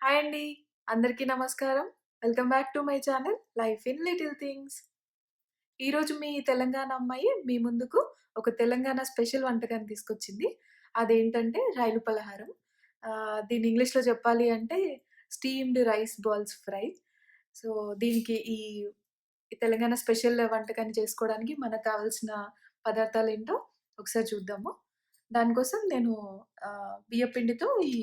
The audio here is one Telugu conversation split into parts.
హాయ్ అండి. అందరికీ నమస్కారం. Welcome back to my channel life in little things. ఈరోజు మీ తెలంగాణ అమ్మాయి మీ ముందుకు ఒక తెలంగాణ స్పెషల్ వంటకాన్ని తీసుకొచ్చింది. అదేంటంటే రైలు పలహారం. దీన్ని ఇంగ్లీష్‌లో చెప్పాలి అంటే steamed rice balls fry. So, దీనికి ఈ తెలంగాణ స్పెషల్ వంటకాన్ని చేసుకోవడానికి మనకు కావాల్సిన పదార్థాలేంటో ఒకసారి చూద్దాము. దానికోసం నేను బియ్యపు పిండితో ఈ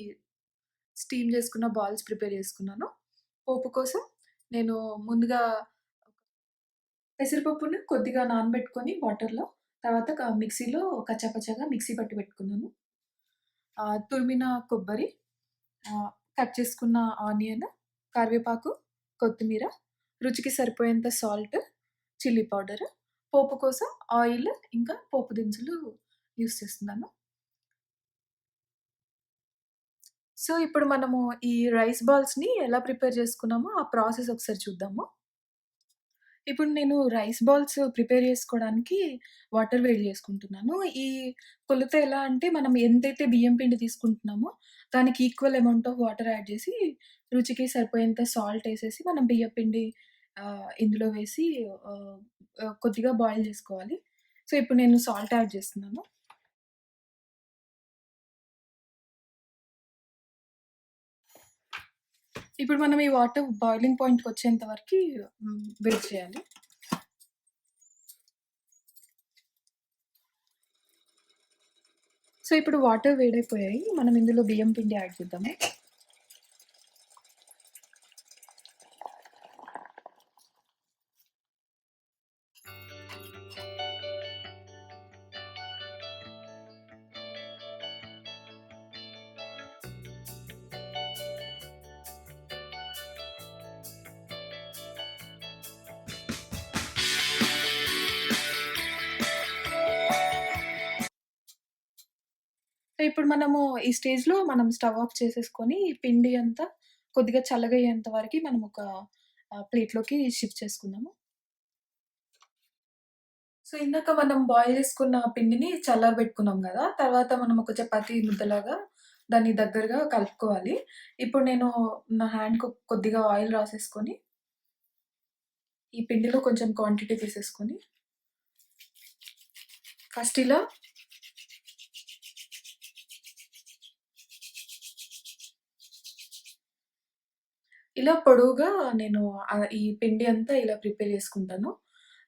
స్టీమ్ చేసుకున్న బాల్స్ ప్రిపేర్ చేసుకున్నాను. పోపు కోసం నేను ముందుగా పెసరపప్పుని కొద్దిగా నానబెట్టుకొని వాటర్‌లో, తర్వాత మిక్సీలో కచ్చాపచ్చాగా మిక్సీ పట్టి పెట్టుకున్నాను. తురిమిన కొబ్బరి, కట్ చేసుకున్న ఆనియన్, కరివేపాకు, కొత్తిమీర, రుచికి సరిపోయేంత సాల్ట్, చిల్లీ పౌడర్, పోపు కోసం ఆయిల్, ఇంకా పోపు దినుసులు యూజ్ చేస్తున్నాను. సో, ఇప్పుడు మనము ఈ రైస్ బాల్స్‌ని ఎలా ప్రిపేర్ చేసుకున్నామో ఆ ప్రాసెస్ ఒకసారి చూద్దాము. ఇప్పుడు నేను రైస్ బాల్స్ ప్రిపేర్ చేసుకోవడానికి వాటర్ వేడి చేసుకుంటున్నాను. ఈ కొలత ఎలా అంటే మనం ఎంతైతే బియ్యం పిండి తీసుకుంటున్నామో దానికి equal amount of water add చేసి, రుచికి సరిపోయేంత సాల్ట్ ఎసేసి మనం బియ్యం పిండి ఇందులో వేసి ఆహ్, కొద్దిగా బాయిల్ చేసుకోవాలి. సో, ఇప్పుడు నేను సాల్ట్ యాడ్ చేస్తున్నాను. ఇప్పుడు మనం ఈ వాటర్ బాయిలింగ్ పాయింట్‌కొచ్చేంత వరకి వెయిట్ చేయాలి. సో, ఇప్పుడు వాటర్ వేడైపోయాయి. మనం ఇందులో బియ్యం పిండి యాడ్ చేద్దాము. సో, ఇప్పుడు మనము ఈ స్టేజ్‌లో మనం స్టవ్ ఆఫ్ చేసేసుకొని, ఈ పిండి అంతా కొద్దిగా చల్లగయ్యేంత వరకి మనం ఒక ప్లేట్‌లోకి షిఫ్ట్ చేసుకుందాము. సో, ఇందాక మనం బాయిల్ చేసుకున్న పిండిని చల్లారబెట్టుకున్నాం గదా! తర్వాత మనం ఒక చపాతీ ముద్దలాగా దాన్ని దగ్గరగా కలుపుకోవాలి. ఇప్పుడు నేను నా హ్యాండ్‌కి కొద్దిగా ఆయిల్ రాసేసుకొని, ఈ పిండిలో కొంచెం క్వాంటిటీ తీసేసుకొని, ఫస్ట్ ఇలా పొడవుగా నేను ఈ పిండి అంతా ఇలా ప్రిపేర్ చేసుకుంటాను.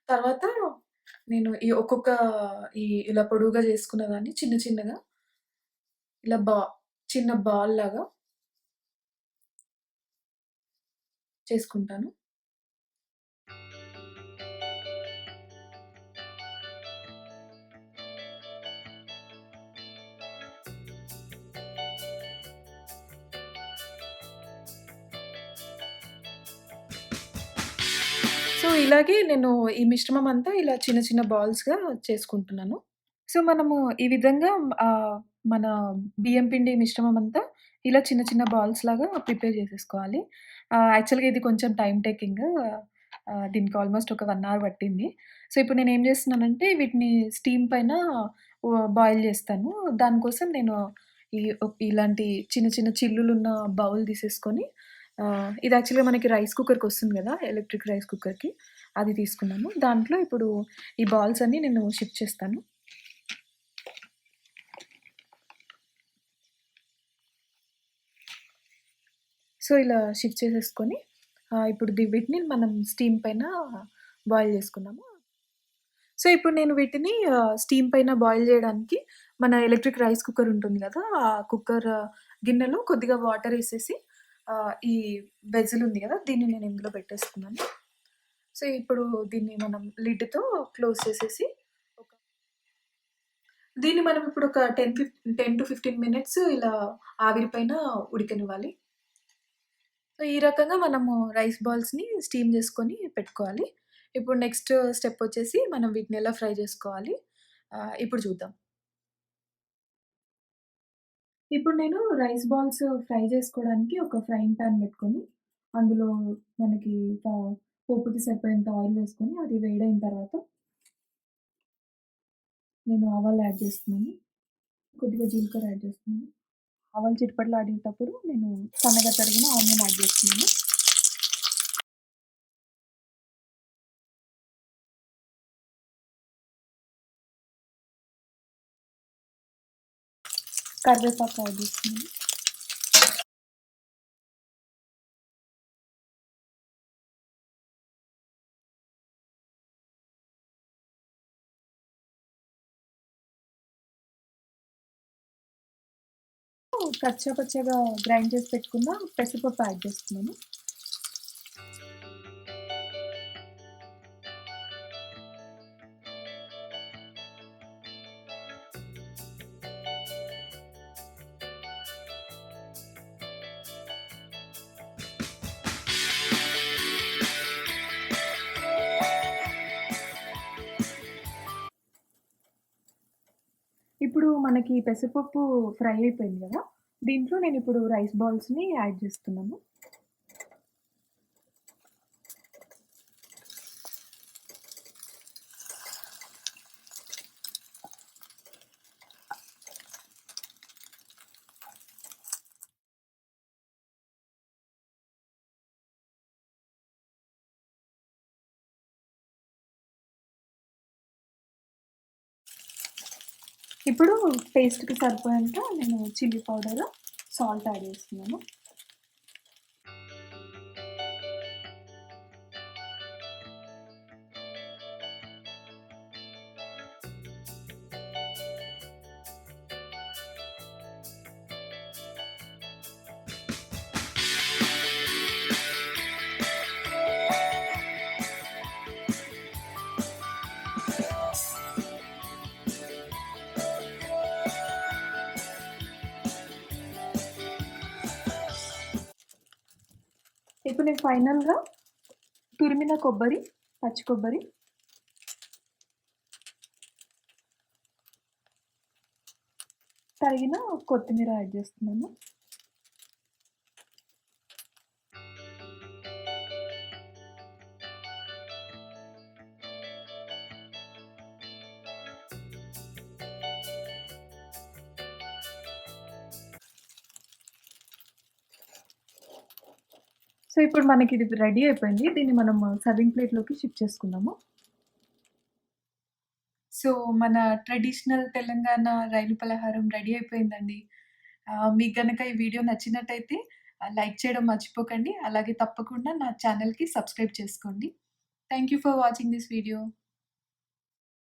తర్వాత నేను ఈ ఒక్కొక్క ఇలా పొడువుగా చేసుకున్న దాన్ని చిన్న చిన్నగా ఇలా చిన్న బాల్‌లాగా చేసుకుంటాను. సో, ఇలాగే నేను ఈ మిశ్రమం అంతా ఇలా చిన్న చిన్న బాల్స్‌గా చేసుకుంటున్నాను. సో, మనము ఈ విధంగా మన బియ్యం పిండి మిశ్రమం అంతా ఇలా చిన్న చిన్న బాల్స్‌లాగా ప్రిపేర్ చేసేసుకోవాలి. యాక్చువల్‌గా ఇది కొంచెం టైమ్ టేకింగ్. దీనికి ఆల్‌మోస్ట్ ఒక 1 అవర్ పట్టింది. సో, ఇప్పుడు నేనేం చేస్తున్నానంటే వీటిని స్టీమ్ పైన బాయిల్ చేస్తాను. దానికోసం నేను ఇలాంటి చిన్న చిన్న చిల్లులున్న బౌల్ తీసేసుకొని, ఇది యాక్చువల్‌గా మనకి రైస్ కుక్కర్‌కొస్తుంది గదా! ఎలక్ట్రిక్ రైస్ కుక్కర్‌కి. అది తీసుకున్నాను. దాంట్లో ఇప్పుడు ఈ బాల్స్ అన్నీ నేను షిఫ్ట్ చేస్తాను. సో, ఇలా షిఫ్ట్ చేసేసుకొని ఇప్పుడు వీటిని మనం స్టీమ్ పైన బాయిల్ చేసుకుందాము. సో, ఇప్పుడు నేను వీటిని స్టీమ్ పైన బాయిల్ జేయడానికి మన ఎలక్ట్రిక్ రైస్ కుక్కర్ ఉంటుంది గదా! ఆ కుక్కర్ గిన్నెలో కొద్దిగా వాటరేసేసి ఈ వెజ్జెల్ ఉంది గదా! దీన్ని నేను ఇందులో పెట్టేసుకున్నాను. సో, ఇప్పుడు దీన్ని మనం లిడ్‌తో క్లోజ్ చేసేసి ఒక దీన్ని మనం ఇప్పుడు ఒక 10-15 మినిట్స్ ఇలా ఆవిరి పైన ఉడకనివ్వాలి. సో, ఈ రకంగా మనము రైస్ బాల్స్‌ని స్టీమ్ చేసుకొని పెట్టుకోవాలి. ఇప్పుడు నెక్స్ట్ స్టెప్ వచ్చేసి మనం వీటిని ఎలా ఫ్రై చేసుకోవాలి ఇప్పుడు చూద్దాం. ఇప్పుడు నేను రైస్ బాల్స్ ఫ్రై చేసుకోవడానికి ఒక ఫ్రైయింగ్ పాన్ పెట్టుకొని, అందులో మనకి ప పోపుకి సరిపోయేంత ఆయిల్ వేసుకొని, అది వేడైన తర్వాత నేను ఆవాలు యాడ్ చేస్తున్నాను. కొద్దిగా జీలకర్ర యాడ్ చేస్తున్నాను. ఆవాలు చిటపటలాడేటప్పుడు నేను సన్నగా తరిగిన ఆనియన్ యాడ్ చేస్తున్నాను. కరివేపాకు యాడ్ చేస్తున్నాను. కచ్చా పచ్చాగా గ్రైండ్ చేసి పెట్టుకున్న పెసరపప్పు యాడ్ చేస్తున్నాను. ఇప్పుడు మనకి పెసరపప్పు ఫ్రై అయిపోయింది గదా! దీంట్లో నేనిప్పుడు రైస్ బాల్స్‌ని యాడ్ చేస్తున్నాను. ఇప్పుడు టేస్ట్‌కి సరిపోయేంత నేను చిల్లీ పౌడర్, సాల్ట్ యాడ్ చేస్తున్నాను. ఇప్పుడు నేను ఫైనల్‌గా తురిమిన కొబ్బరి, పచ్చి కొబ్బరి, తరిగిన కొత్తిమీర యాడ్ చేస్తున్నాను. సో, ఇప్పుడు మనకిది రెడీ అయిపోయింది. దీన్ని మనం సర్వింగ్ ప్లేట్‌లోకి షిఫ్ట్ చేసుకుందాము. సో, మన ట్రెడిషనల్ తెలంగాణ రైలు పలహారం రెడీ అయిపోయిందండి. మీకు గనక ఈ వీడియో నచ్చినట్టయితే లైక్ చేయడం మర్చిపోకండి. అలాగే తప్పకుండా నా ఛానెల్‌కి సబ్స్క్రైబ్ చేసుకోండి. Thank you for watching this video.